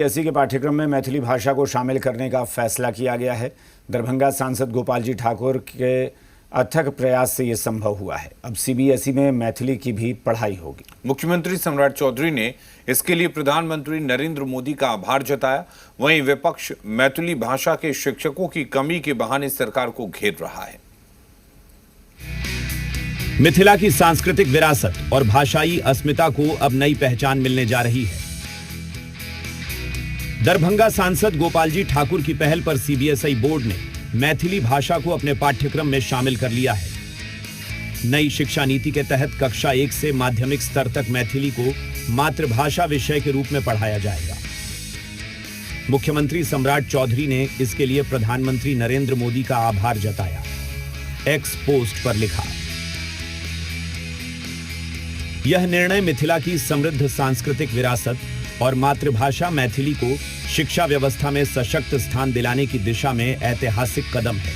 CBSE के पाठ्यक्रम में मैथिली भाषा को शामिल करने का फैसला किया गया है। दरभंगा सांसद गोपाल जी ठाकुर के अथक प्रयास से ये संभव हुआ है। अब सीबीएसई में मैथिली की भी पढ़ाई होगी। मुख्यमंत्री सम्राट चौधरी ने इसके लिए प्रधानमंत्री नरेंद्र मोदी का आभार जताया। वहीं विपक्ष मैथिली भाषा के शिक्षकों की कमी के बहाने सरकार को घेर रहा है। मिथिला की सांस्कृतिक विरासत और भाषाई अस्मिता को अब नई पहचान मिलने जा रही है। दरभंगा सांसद गोपाल जी ठाकुर की पहल पर सीबीएसई बोर्ड ने मैथिली भाषा को अपने पाठ्यक्रम में शामिल कर लिया है। नई शिक्षा नीति के तहत कक्षा 1 से माध्यमिक स्तर तक मैथिली को मातृभाषा विषय के रूप में पढ़ाया जाएगा। मुख्यमंत्री सम्राट चौधरी ने इसके लिए प्रधानमंत्री नरेंद्र मोदी का आभार जताया। एक्स पोस्ट पर लिखा, यह निर्णय मिथिला की समृद्ध सांस्कृतिक विरासत और मातृभाषा मैथिली को शिक्षा व्यवस्था में सशक्त स्थान दिलाने की दिशा में ऐतिहासिक कदम है।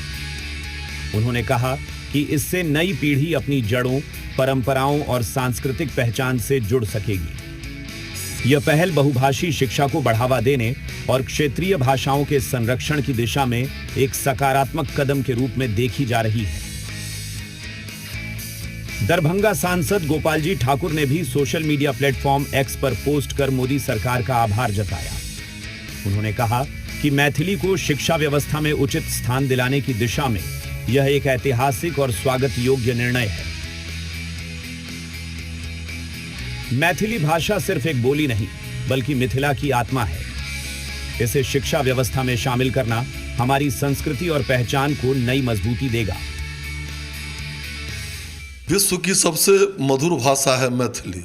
उन्होंने कहा कि इससे नई पीढ़ी अपनी जड़ों, परंपराओं और सांस्कृतिक पहचान से जुड़ सकेगी। यह पहल बहुभाषी शिक्षा को बढ़ावा देने और क्षेत्रीय भाषाओं के संरक्षण की दिशा में एक सकारात्मक कदम के रूप में देखी जा रही है। दरभंगा सांसद गोपाल जी ठाकुर ने भी सोशल मीडिया प्लेटफॉर्म एक्स पर पोस्ट कर मोदी सरकार का आभार जताया। उन्होंने कहा कि मैथिली को शिक्षा व्यवस्था में उचित स्थान दिलाने की दिशा में यह एक ऐतिहासिक और स्वागत योग्य निर्णय है। मैथिली भाषा सिर्फ एक बोली नहीं, बल्कि मिथिला की आत्मा है। इसे शिक्षा व्यवस्था में शामिल करना हमारी संस्कृति और पहचान को नई मजबूती देगा। विश्व की सबसे मधुर भाषा है मैथिली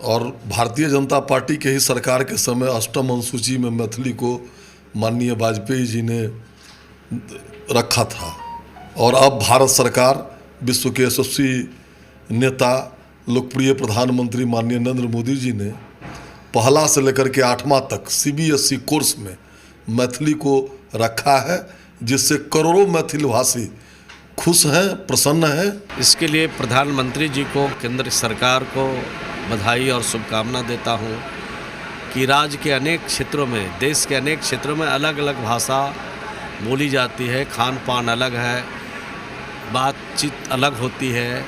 और भारतीय जनता पार्टी के ही सरकार के समय अष्टम अनुसूची में मैथिली को माननीय वाजपेयी जी ने रखा था और अब भारत सरकार, विश्व के यशस्वी नेता, लोकप्रिय प्रधानमंत्री माननीय नरेंद्र मोदी जी ने पहला से लेकर के 8वां तक सीबीएसई कोर्स में मैथिली को रखा है, जिससे करोड़ों मैथिली भाषी खुश हैं, प्रसन्न हैं। इसके लिए प्रधानमंत्री जी को, केंद्र सरकार को बधाई और शुभकामना देता हूं कि राज्य के अनेक क्षेत्रों में, देश के अनेक क्षेत्रों में अलग अलग भाषा बोली जाती है, खान पान अलग है, बातचीत अलग होती है,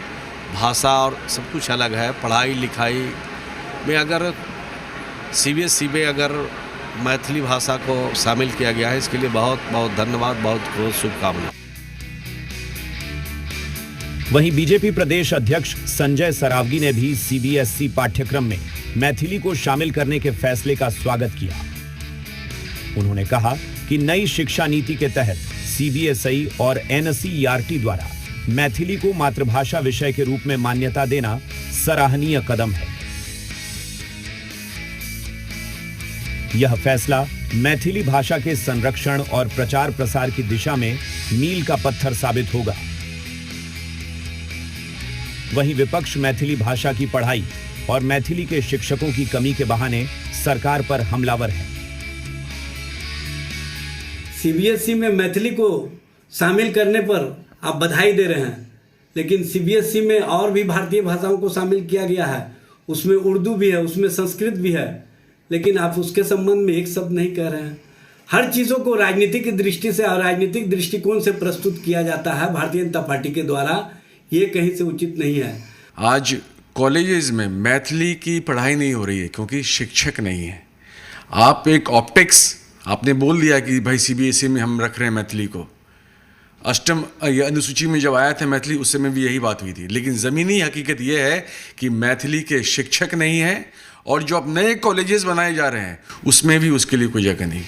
भाषा और सब कुछ अलग है। पढ़ाई लिखाई में अगर सीबीएसई में अगर मैथिली भाषा को शामिल किया गया है, इसके लिए बहुत बहुत धन्यवाद, बहुत बहुत शुभकामना। वहीं बीजेपी प्रदेश अध्यक्ष संजय सरावगी ने भी सीबीएसई पाठ्यक्रम में मैथिली को शामिल करने के फैसले का स्वागत किया। उन्होंने कहा कि नई शिक्षा नीति के तहत सीबीएसई और एनसीईआरटी द्वारा मैथिली को मातृभाषा विषय के रूप में मान्यता देना सराहनीय कदम है। यह फैसला मैथिली भाषा के संरक्षण और प्रचार प्रसार की दिशा में मील का पत्थर साबित होगा। वहीं विपक्ष मैथिली भाषा की पढ़ाई और मैथिली के शिक्षकों की कमी के बहाने सरकार पर हमलावर है। सीबीएसई में मैथिली को शामिल करने पर आप बधाई दे रहे हैं, लेकिन सीबीएसई में और भी भारतीय भाषाओं को शामिल किया गया है। उसमें उर्दू भी है, उसमें संस्कृत भी है, लेकिन आप उसके संबंध में एक शब्द नहीं कह रहे हैं। हर चीज़ों को राजनीतिक दृष्टि से और राजनीतिक दृष्टिकोण से प्रस्तुत किया जाता है भारतीय जनता पार्टी के द्वारा। ये कहीं से उचित नहीं है। आज कॉलेजेस में मैथिली की पढ़ाई नहीं हो रही है क्योंकि शिक्षक नहीं है। आप एक ऑप्टिक्स आपने बोल दिया कि भाई सीबीएसई में हम रख रहे हैं मैथिली को। अष्टम अनुसूची में जब आया था मैथिली, उस समय भी यही बात हुई थी, लेकिन ज़मीनी हकीकत यह है कि मैथिली के शिक्षक नहीं हैं और जो अब नए कॉलेजेस बनाए जा रहे हैं उसमें भी उसके लिए कोई जगह नहीं।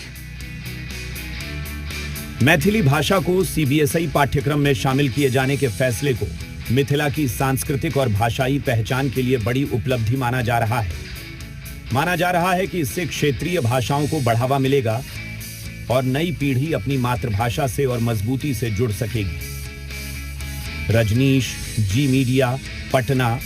मैथिली भाषा को सीबीएसई पाठ्यक्रम में शामिल किए जाने के फैसले को मिथिला की सांस्कृतिक और भाषाई पहचान के लिए बड़ी उपलब्धि माना जा रहा है। माना जा रहा है कि इससे क्षेत्रीय भाषाओं को बढ़ावा मिलेगा और नई पीढ़ी अपनी मातृभाषा से और मजबूती से जुड़ सकेगी। रजनीश, जी मीडिया, पटना।